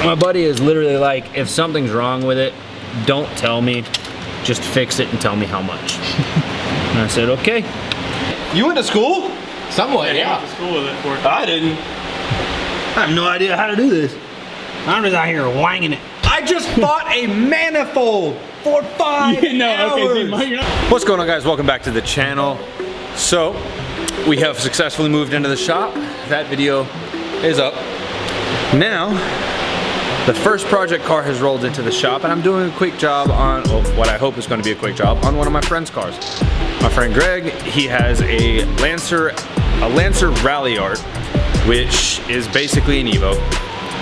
My buddy is literally like, if something's wrong with it, don't tell me, just fix it and tell me how much. And I said, okay. You went to school? Somewhat, Yeah, yeah. I went to school with it for I didn't. I have no idea how to do this. I'm just out here wanging it. I just bought a manifold for 5 hours. What's going on, guys? Welcome back to the channel. So, we have successfully moved into the shop. That video is up. Now, the first project car has rolled into the shop, and I'm doing a quick job on, well, what I hope is going to be a quick job on one of my friend's cars. My friend Greg, he has a Lancer Ralliart, which is basically an EVO.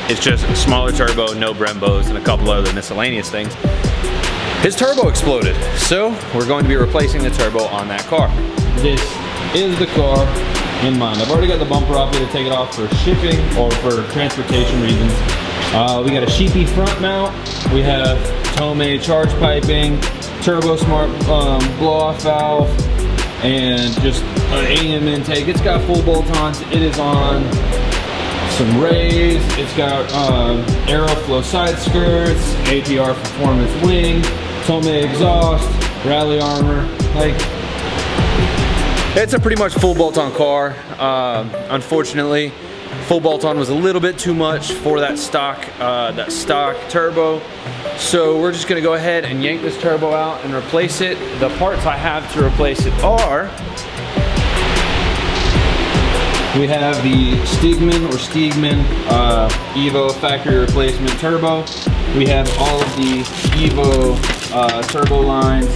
It's just a smaller turbo, no Brembos, and a couple other miscellaneous things. His turbo exploded, so we're going to be replacing the turbo on that car. This is the car in mind. I've already got the bumper off here to take it off for shipping or for transportation reasons. We got a sheepy front mount. We have Tomei charge piping, turbo smart blow-off valve, and just an AM intake. It's got full bolt-ons. It is on some rays. It's got Aeroflow side skirts, APR performance wing, Tomei exhaust, rally armor. Like, it's a pretty much full bolt-on car. Unfortunately, full bolt-on was a little bit too much for that stock turbo. So we're just gonna go ahead and yank this turbo out and replace it. The parts I have to replace it are, we have the Stiegman EVO factory replacement turbo. We have all of the EVO turbo lines,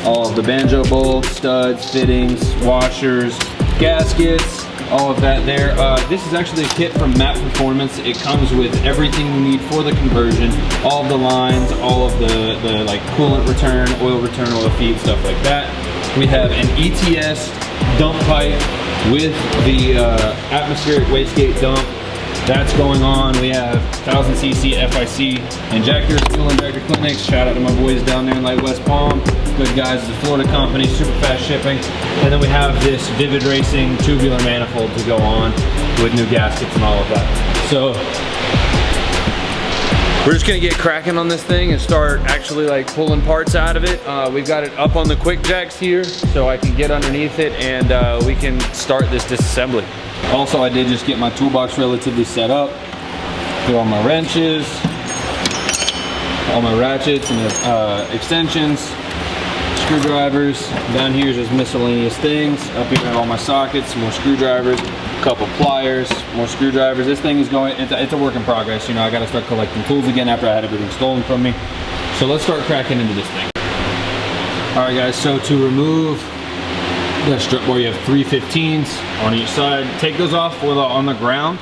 all of the banjo bolts, studs, fittings, washers, gaskets, all of that there. This is actually a kit from Matt Performance. It comes with everything we need for the conversion, all of the lines, all of the like coolant return, oil feed, stuff like that. We have an ETS dump pipe with the atmospheric wastegate dump. That's going on. We have 1000cc FIC injectors, fuel injector clinics. Shout out to my boys down there in like West Palm. Good guys, it's a Florida company, super fast shipping. And then we have this Vivid Racing tubular manifold to go on with new gaskets and all of that. So we're just gonna get cracking on this thing and start actually like pulling parts out of it. We've got it up on the quick jacks here so I can get underneath it and we can start this disassembly. Also, I did just get my toolbox relatively set up. Get all my wrenches, all my ratchets and extensions, screwdrivers. Down here is just miscellaneous things. Up here I have all my sockets, more screwdrivers, a couple pliers, more screwdrivers. This thing is going, it's a work in progress. You know, I gotta start collecting tools again after I had everything stolen from me. So let's start cracking into this thing. All right guys, so to remove the strip bar, you have 315s on each side. Take those off while they're on the ground,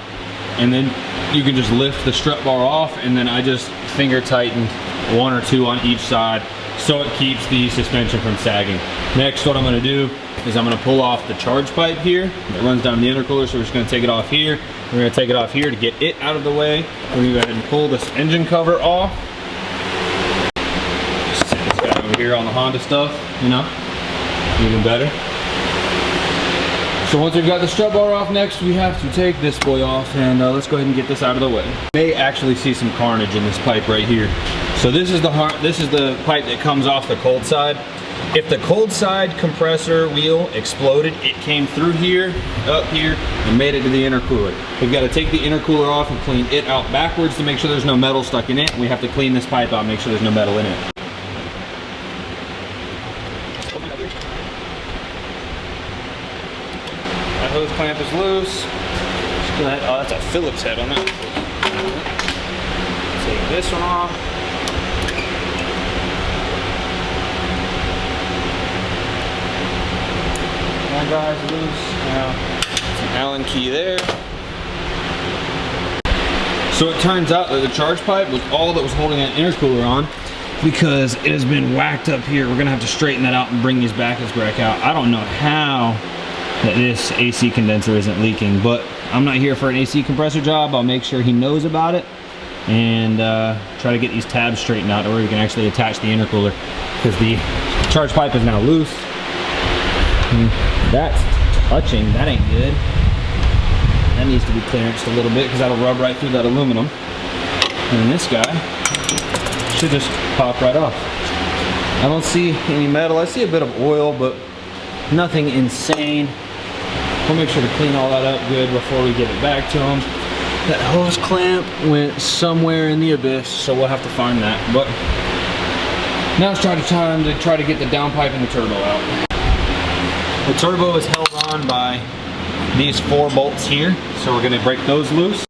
and then you can just lift the strip bar off, and then I just finger tighten 1 or 2 on each side so it keeps the suspension from sagging. Next, what I'm gonna do is I'm gonna pull off the charge pipe here that runs down the intercooler, so we're just gonna take it off here. We're gonna take it off here to get it out of the way. We're gonna go ahead and pull this engine cover off. Just set this guy over here on the Honda stuff, you know, even better. So once we've got the strut bar off, next we have to take this boy off, and let's go ahead and get this out of the way. You may actually see some carnage in this pipe right here. So this is the pipe that comes off the cold side. If the cold side compressor wheel exploded, it came through here, up here, and made it to the intercooler. We've got to take the intercooler off and clean it out backwards to make sure there's no metal stuck in it. And we have to clean this pipe out and make sure there's no metal in it. That hose clamp is loose. Just go ahead. Oh, that's a Phillips head on it. Take this one off. That guy's loose. Now, some Allen key there. So it turns out that the charge pipe was all that was holding that intercooler on, because it has been whacked up here. We're gonna have to straighten that out and bring these backings back out. I don't know how that this AC condenser isn't leaking, but I'm not here for an AC compressor job. I'll make sure he knows about it and try to get these tabs straightened out to where we can actually attach the intercooler, because the charge pipe is now loose. And that's touching, that ain't good. That needs to be clearanced a little bit because that'll rub right through that aluminum. And then this guy should just pop right off. I don't see any metal. I see a bit of oil, but nothing insane. We'll make sure to clean all that up good before we give it back to him. That hose clamp went somewhere in the abyss, so we'll have to find that. But now it's time to try to get the downpipe and the turbo out. The turbo is held on by these 4 bolts here, so we're gonna break those loose.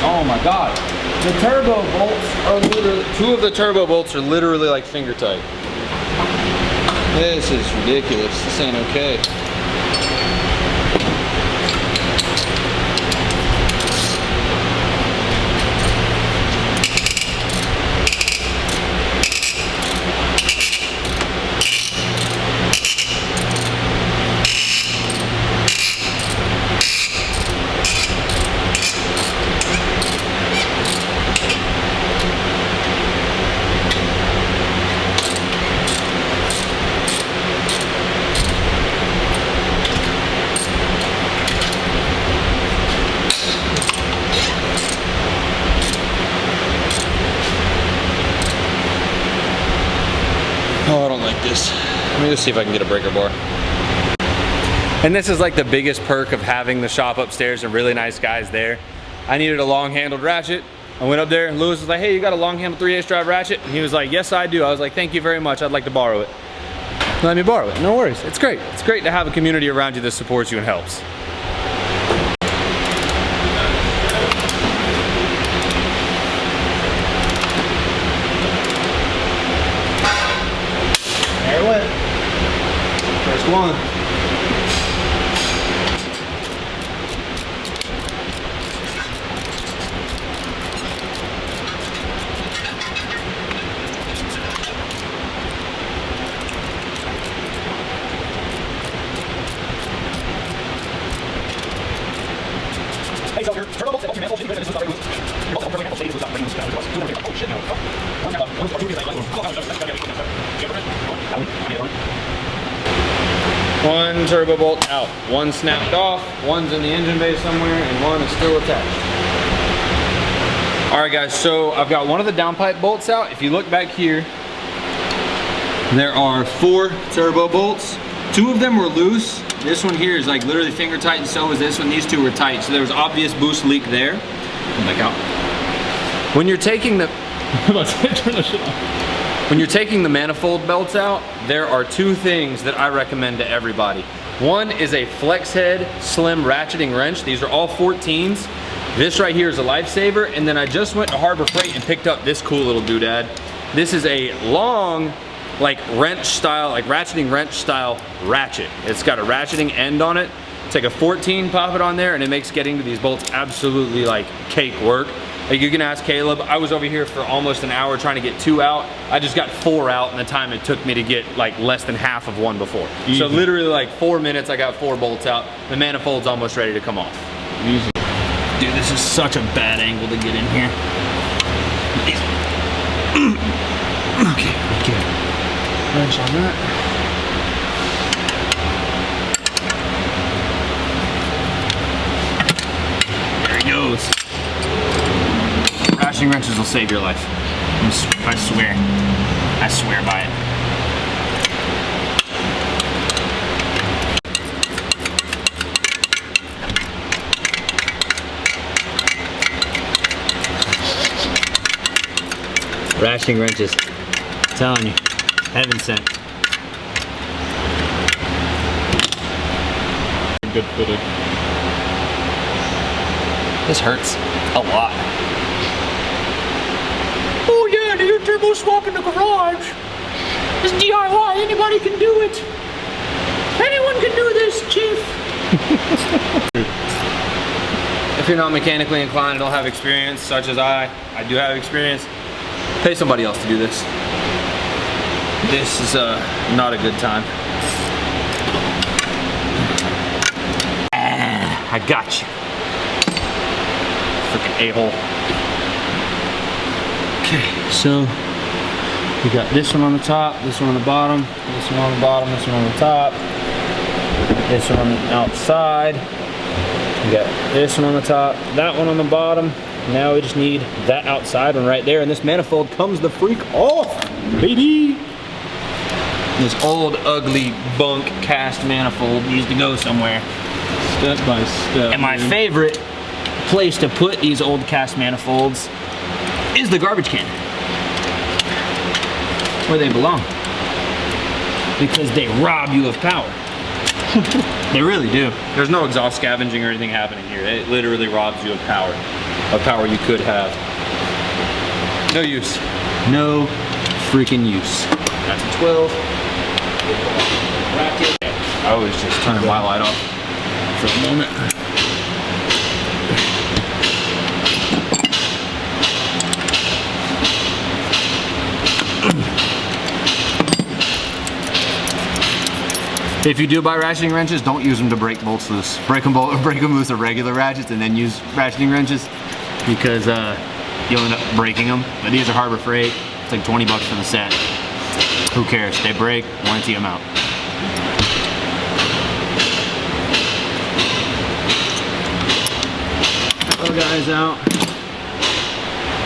Oh my God. The turbo bolts are literally, 2 of the turbo bolts are literally like finger tight. This is ridiculous. This ain't okay. Oh, I don't like this. Let me just see if I can get a breaker bar. And this is like the biggest perk of having the shop upstairs and really nice guys there. I needed a long-handled ratchet. I went up there and Lewis was like, hey, you got a long-handled 3/8 drive ratchet? And he was like, yes, I do. I was like, thank you very much. I'd like to borrow it. Let me borrow it. No worries. It's great. It's great to have a community around you that supports you and helps. There it went. First one. Hey, so your turbo bolts, your manifold, this is not very loose. Your bolts, your manifold, stay loose, not bring loose. Oh shit, no. One turbo bolt out. One snapped off, one's in the engine bay somewhere, and one is still attached. All right guys, so I've got one of the downpipe bolts out. If you look back here, there are 4 turbo bolts. 2 of them were loose. This one here is like literally finger tight, and so was this one. These 2 were tight, so there was obvious boost leak there. Come back out. When you're taking the turn the shit off. When you're taking the manifold belts out, there are 2 things that I recommend to everybody. One is a flex head slim ratcheting wrench. These are all 14s. This right here is a lifesaver, and then I just went to Harbor Freight and picked up this cool little doodad. This is a long, like wrench style, like ratcheting wrench style ratchet. It's got a ratcheting end on it. Take a 14, pop it on there, and it makes getting to these bolts absolutely like cake work. Like you can ask Caleb, I was over here for almost an hour trying to get 2 out. I just got 4 out in the time it took me to get like less than half of one before. Easy. So literally like 4 minutes, I got 4 bolts out. The manifold's almost ready to come off. Easy. Dude, this is such a bad angle to get in here. Okay, okay. Wrench on that. There he goes. Ratcheting wrenches will save your life. I swear. I swear by it. Ratcheting wrenches. I'm telling you. Heaven sent. Good footing. This hurts a lot. Oh yeah, do your turbo swap in the garage. It's DIY, anybody can do it. Anyone can do this, Chief. If you're not mechanically inclined and don't have experience, such as I do have experience, pay somebody else to do this. This is not a good time. I got you. Freaking a-hole. Okay, so We got this one on the top, this one on the bottom, this one on the bottom, this one on the top, this one on the outside. We got this one on the top, that one on the bottom. Now we just need that outside one right there, and this manifold comes the freak off, baby. This old, ugly, bunk cast manifold needs to go somewhere. Step by step. And my favorite place to put these old cast manifolds is the garbage can, where they belong, because they rob you of power. They really do. There's no exhaust scavenging or anything happening here. It literally robs you of power you could have. No use. No freaking use. That's a 12. Bracket. I was just turning my light off for a moment. If you do buy ratcheting wrenches, don't use them to break bolts loose. Break them loose with regular ratchets and then use ratcheting wrenches, because you'll end up breaking them. But these are Harbor Freight. It's like 20 bucks for the set. Who cares? They break, warranty them out. Other guys out.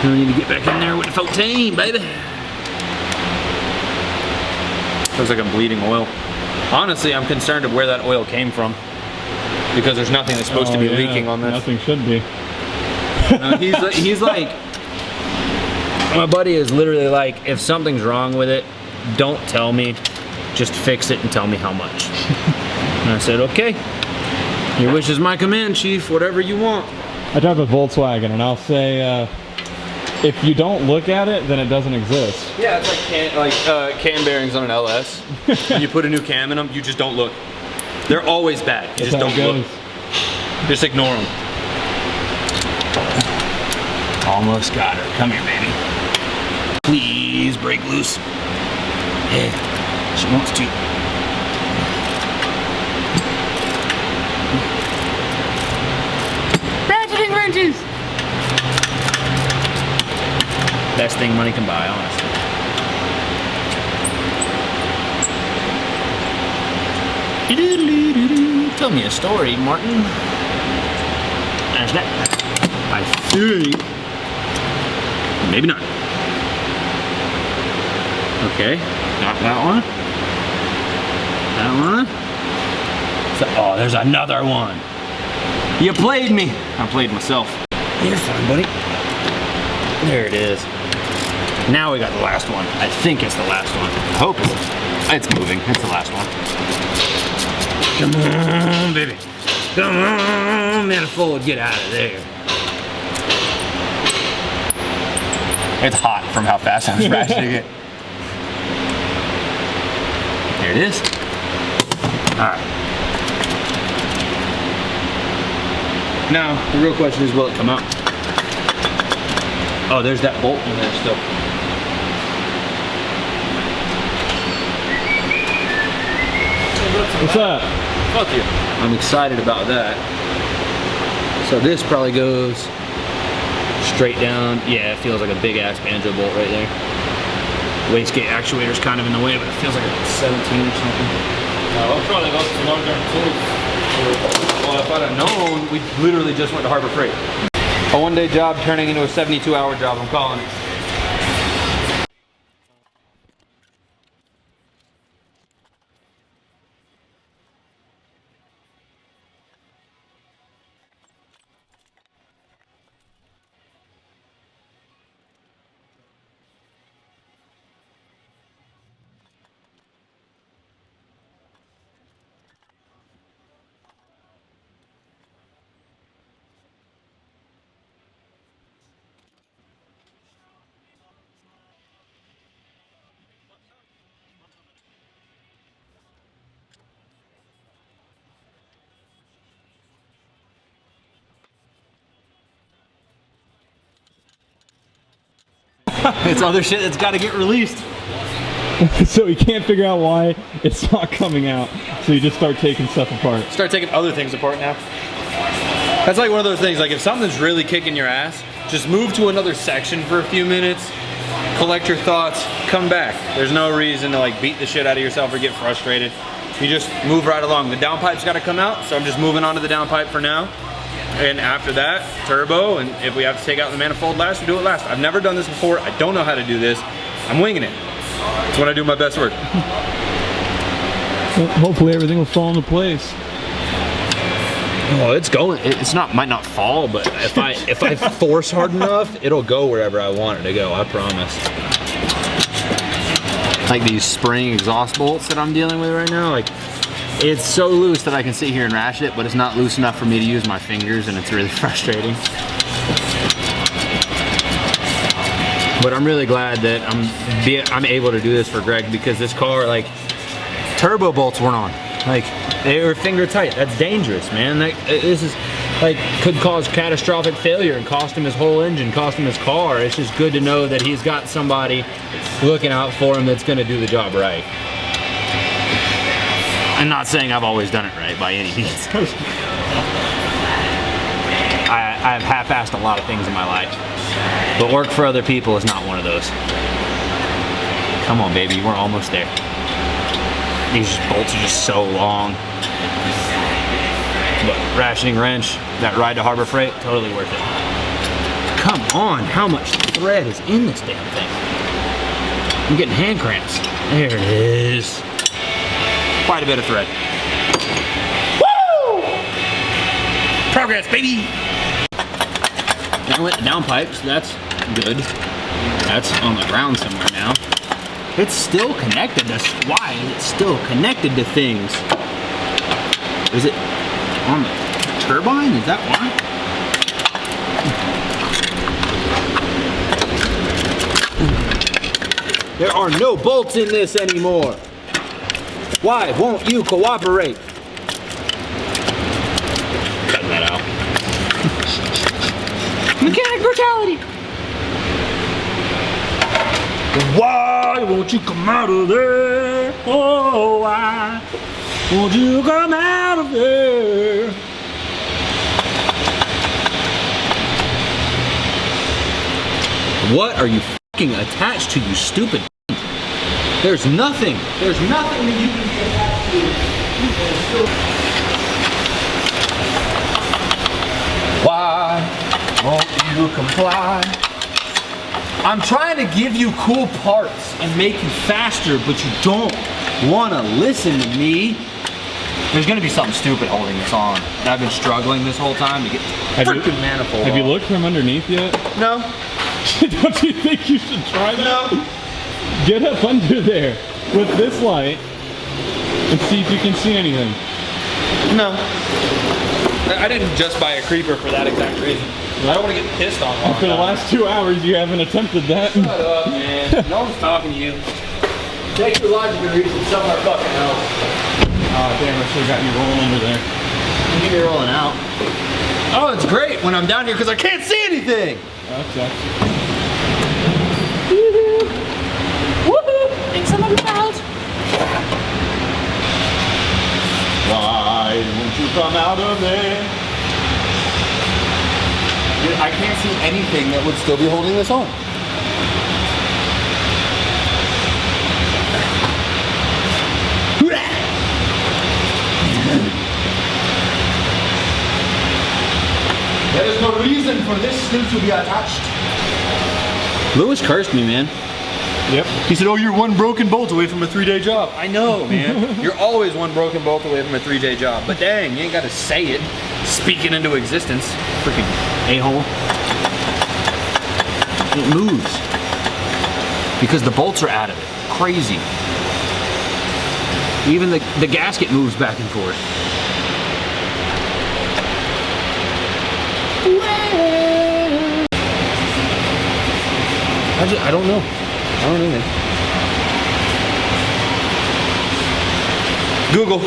We need to get back in there with the 14, baby. Looks like I'm bleeding oil. Honestly, I'm concerned of where that oil came from, because there's nothing that's supposed to be leaking on this. Nothing should be. He's like, my buddy is literally like, if something's wrong with it, don't tell me, just fix it and tell me how much. And I said, okay, your wish is my command, Chief, whatever you want. I drive a Volkswagen, and I'll say, if you don't look at it, then it doesn't exist. Yeah, it's like cam bearings on an LS. When you put a new cam in them, you just don't look. They're always bad. You just don't look. Just ignore them. Almost got her. Come here, baby. Please break loose. Yeah, she wants to. Ratcheting wrenches! Best thing money can buy, honestly. Tell me a story, Martin. There's that. I think. Maybe not. Okay, got that one. That one. So, oh, there's another one. You played me. I played myself. You're fine, buddy. There it is. Now we got the last one. I think it's the last one. I hope it's moving. It's the last one. Come on, baby. Come on, manifold, get out of there. It's hot from how fast I was ratcheting it. There it is. All right. Now, the real question is, will it come out? Oh, there's that bolt in there still. What's up? Fuck you. I'm excited about that. So this probably goes straight down. Yeah, it feels like a big ass banjo bolt right there. Wastegate actuator's kind of in the way, but it feels like a 17 or something. I'll probably go to Northern Tools. Well, if I'd have known, we literally just went to Harbor Freight. A one-day job turning into a 72-hour job, I'm calling it. It's other shit that's got to get released. So you can't figure out why it's not coming out. So you just start taking stuff apart. Start taking other things apart now. That's like one of those things, like if something's really kicking your ass, just move to another section for a few minutes collect your thoughts, come back. There's no reason to like beat the shit out of yourself or get frustrated. You just move right along. The downpipe's gotta come out, so I'm just moving on to the downpipe for now. And after that, turbo, and if we have to take out the manifold last, we do it last. I've never done this before. I don't know how to do this. I'm winging it. It's when I do my best work. Well, hopefully everything will fall into place. Oh, it's going. Might not fall, but if I force hard enough, it'll go wherever I want it to go. I promise. Like these spring exhaust bolts that I'm dealing with right now, like it's so loose that I can sit here and rash it, but it's not loose enough for me to use my fingers, and it's really frustrating. But I'm really glad that I'm able to do this for Greg, because this car, like, turbo bolts weren't on. Like, they were finger tight. That's dangerous, man. This is like could cause catastrophic failure and cost him his whole engine, cost him his car. It's just good to know that he's got somebody looking out for him that's going to do the job right. I'm not saying I've always done it right by any means. I've half-assed a lot of things in my life, but work for other people is not one of those. Come on, baby, we're almost there. These bolts are just so long. But rationing wrench, that ride to Harbor Freight, totally worth it. Come on, how much thread is in this damn thing? I'm getting hand cramps. There it is. Quite a bit of thread. Woo! Progress, baby! Now with the downpipe, so that's good. That's on the ground somewhere now. It's still connected. That's why it's still connected to things. Is it on the turbine? Is that why? There are no bolts in this anymore. Why won't you cooperate? Cut that out. Mechanic brutality. Why won't you come out of there? Oh, why won't you come out of there? What are you fucking attached to, you stupid? There's nothing that you can be attached to. Why won't you comply? I'm trying to give you cool parts and make you faster, but you don't want to listen to me. There's going to be something stupid holding this on, and I've been struggling this whole time to get freaking manifold Have you looked from underneath yet? No. Don't you think you should try that? No. Get up under there with this light and see if you can see anything. No. I didn't just buy a creeper for that exact reason. I don't want to get pissed on one. For the last 2 hours, you haven't attempted that. Shut up, man. No one's talking to you. Take your logic and reason somewhere fucking else. Oh, damn, I should have got you rolling under there. You need me rolling out. Oh, it's great when I'm down here because I can't see anything. That sucks. Woohoo! Woohoo! Thanks so much, pals. Why won't you come out of there? Dude, I can't see anything that would still be holding this on. There is no reason for this still to be attached. Lewis cursed me, man. Yep. He said, oh, you're one broken bolt away from a 3-day job. I know, man. You're always one broken bolt away from a 3-day job. But dang, you ain't got to say it. Speak it into existence. Freaking a-hole. It moves. Because the bolts are out of it. Crazy. Even the gasket moves back and forth. I don't know. I don't know, man. Google.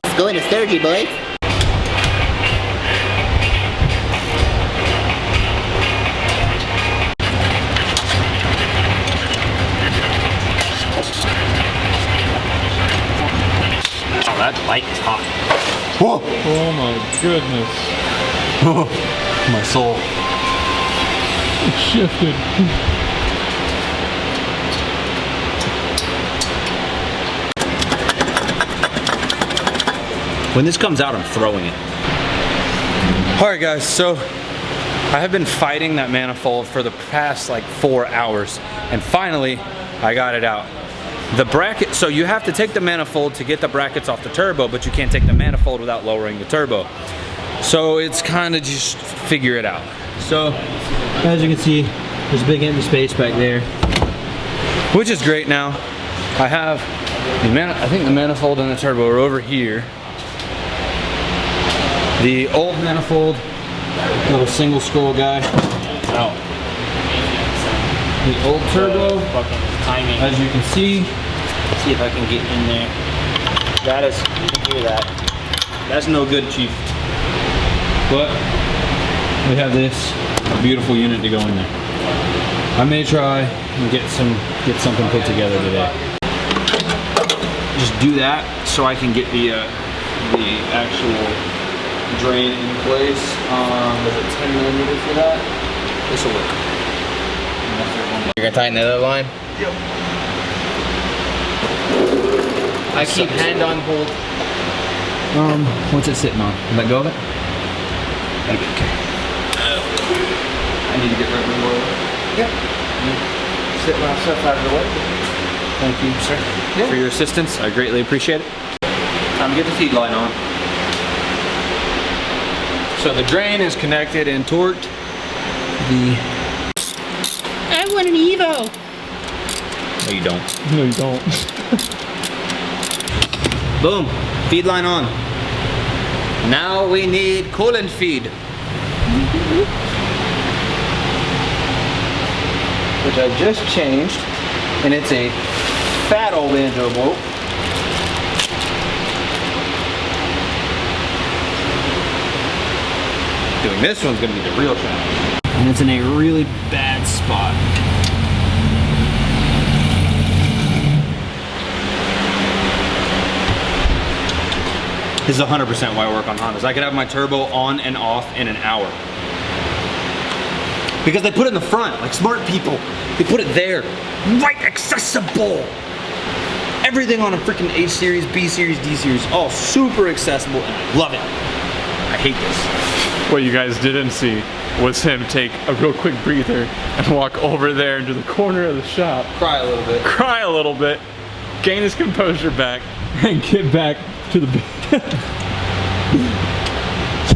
Let's go into surgery, boys. that light is hot. Whoa! Oh my goodness. Oh, my soul. It shifted. When this comes out, I'm throwing it. All right, guys, so I have been fighting that manifold for the past like 4 hours, and finally, I got it out. The bracket, so you have to take the manifold to get the brackets off the turbo, but you can't take the manifold without lowering the turbo. So it's kind of just figure it out. So, as you can see, there's a big empty space back there, which is great now. I have, I think the manifold and the turbo are over here. The old manifold, little single scroll guy, out. The old turbo, Timing. as you can see, See if I can get in there. That is, you can hear that. that's no good, Chief. But we have this beautiful unit to go in there. I may try and get something put together today. Just do that so I can get the actual drain in place. There's a 10mm for that. This will work. You're gonna tighten the other line? Yep. I keep hand on hold. What's it sitting on? Let go of it? Okay. I need to get rid of more. Yep. Sit myself out of the way. Thank you, sir, for your assistance. I greatly appreciate it. Time to get the feed line on. So the drain is connected and torqued. I want an EVO. No, you don't. No, you don't. Boom. Feed line on. Now we need coolant feed. Which I just changed. And it's a fat old banjo bolt. Doing this one's gonna be the real challenge. And it's in a really bad spot. This is 100% why I work on Hondas. I could have my turbo on and off in an hour. Because they put it in the front, like smart people. They put it there, right accessible. Everything on a freaking H series, B series, D series, all super accessible, and I love it. I hate this. What you guys didn't see was him take a real quick breather and walk over there into the corner of the shop. Cry a little bit. Cry a little bit, gain his composure back, and get back to the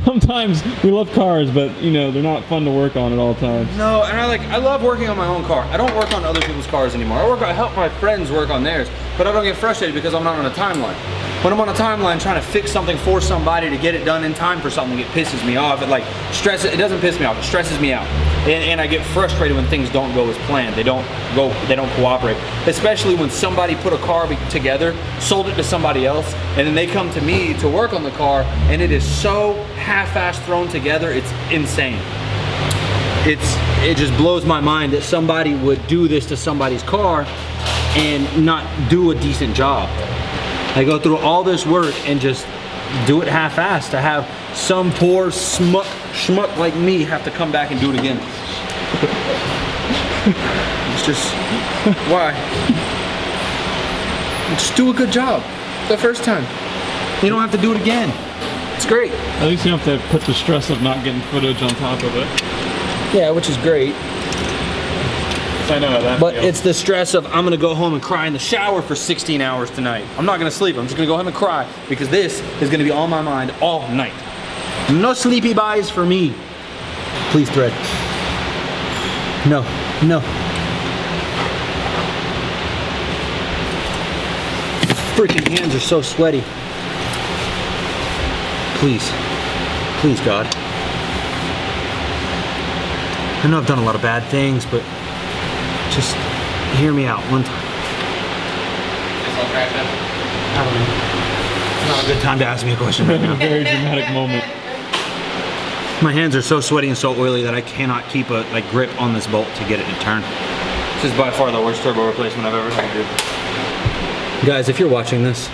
Sometimes we love cars, but you know, they're not fun to work on at all times. No, and I love working on my own car. I don't work on other people's cars anymore. I help my friends work on theirs, but I don't get frustrated because I'm not on a timeline. When I'm on a timeline trying to fix something for somebody to get it done in time for something, it pisses me off. It it doesn't piss me off, it stresses me out. And I get frustrated when things don't go as planned. They don't cooperate. Especially when somebody put a car together, sold it to somebody else, and then they come to me to work on the car, and it is so half-assed thrown together, it's insane. It just blows my mind that somebody would do this to somebody's car and not do a decent job. I go through all this work and just do it half-assed to have some poor schmuck like me have to come back and do it again. It's just, why? Just do a good job the first time. You don't have to do it again. It's great. At least you don't have to put the stress of not getting footage on top of it. Yeah, which is great. I know how that But feels. it's the stress of I'm gonna go home and cry in the shower for 16 hours tonight. I'm not gonna sleep, I'm just gonna go home and cry because this is gonna be on my mind all night. No sleepy buys for me. Please thread. No, no. Freaking hands are so sweaty. Please, please God. I know I've done a lot of bad things, but just hear me out one time. I don't know. It's not a good time to ask me a question right now. Very dramatic moment. My hands are so sweaty and so oily that I cannot keep a grip on this bolt to get it to turn. This is by far the worst turbo replacement I've ever had, dude. Guys, if you're watching this,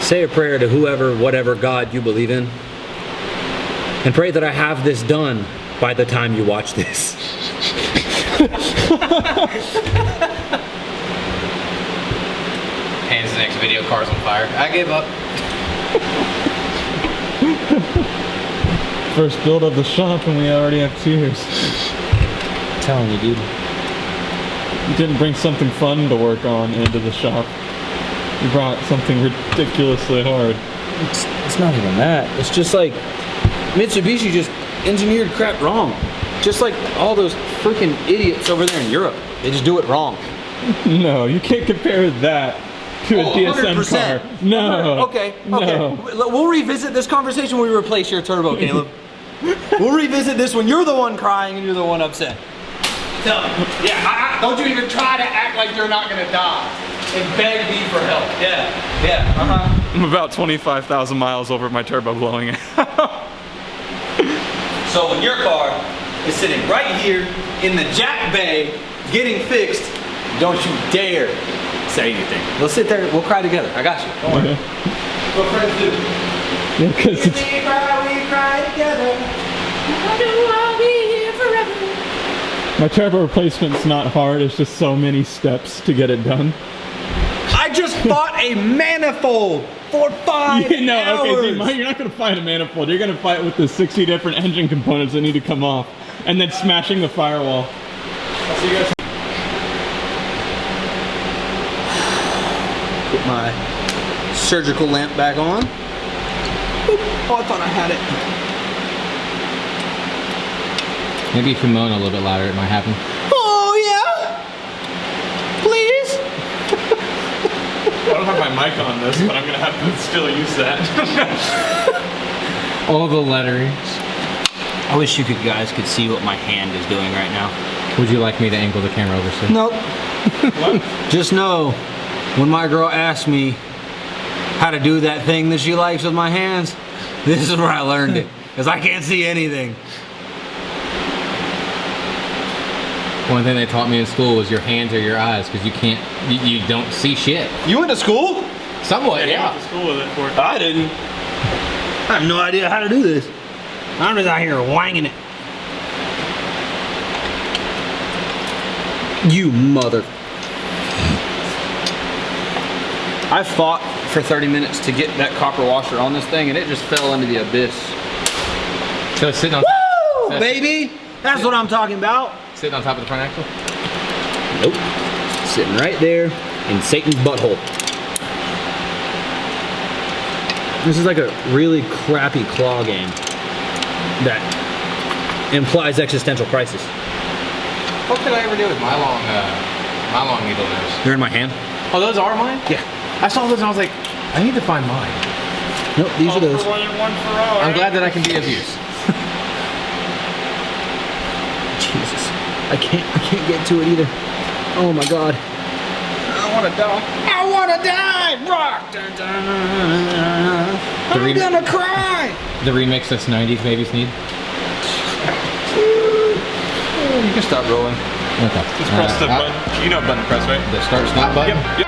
say a prayer to whoever, whatever God you believe in, and pray that I have this done by the time you watch this. Hands the next video, car's on fire. I gave up. First build of the shop and we already have tears. I'm telling you, dude. You didn't bring something fun to work on into the shop. You brought something ridiculously hard. It's not even that. It's just like Mitsubishi just engineered crap wrong. Just like all those freaking idiots over there in Europe. They just do it wrong. No, you can't compare that to a DSM 100%. car. No. Okay. No. We'll revisit this conversation when we replace your turbo, Caleb. We'll revisit this when you're the one crying and you're the one upset. Tell me. Yeah, don't you even try to act like you're not gonna die and beg me for help. Yeah. I'm about 25,000 miles over my turbo blowing out. So when your car is sitting right here in the jack bay getting fixed, don't you dare say anything. We'll sit there, we'll cry together. I got you. Don't worry. What friends do. Yeah, because it's... We cry together. I'll be here forever. My turbo replacement's not hard, it's just so many steps to get it done. I just bought a manifold for 5 hours. Okay, see, Mike, you're not going to find a manifold. You're going to fight with the 60 different engine components that need to come off, and then smashing the firewall. I'll see you guys. Put my surgical lamp back on. Oop. Oh, I thought I had it. Maybe if you moan a little bit louder, it might happen. Oh, yeah? Please? I don't have my mic on this, but I'm going to have to still use that. All the letterings. I wish you guys could see what my hand is doing right now. Would you like me to angle the camera over, sir? Nope. Just know, when my girl asks me how to do that thing that she likes with my hands, this is where I learned it. Because I can't see anything. One thing they taught me in school was your hands are your eyes, because you don't see shit. You went to school? Somewhat, I went to school with it for it. I didn't. I have no idea how to do this. I'm just out here wanging it. You mother. I fought for 30 minutes to get that copper washer on this thing and it just fell into the abyss. So it's sitting on Woo, baby! That's what I'm talking about. Sitting on top of the front axle? Nope. Sitting right there in Satan's butthole. This is like a really crappy claw game that implies existential crisis. What could I ever do with my long needle nose? They're in my hand. Oh, those are mine? Yeah. I saw those and I was like, I need to find mine. Nope, these are those. One for all. I'm glad that I can be of use. Jesus. I can't get to it either. Oh my God. I want to die. I want to die! Rock! I'm gonna cry! The remix that's 90s babies need? You can stop rolling. Okay. Just press the button. You know button to press, right? The start stop button? Yep.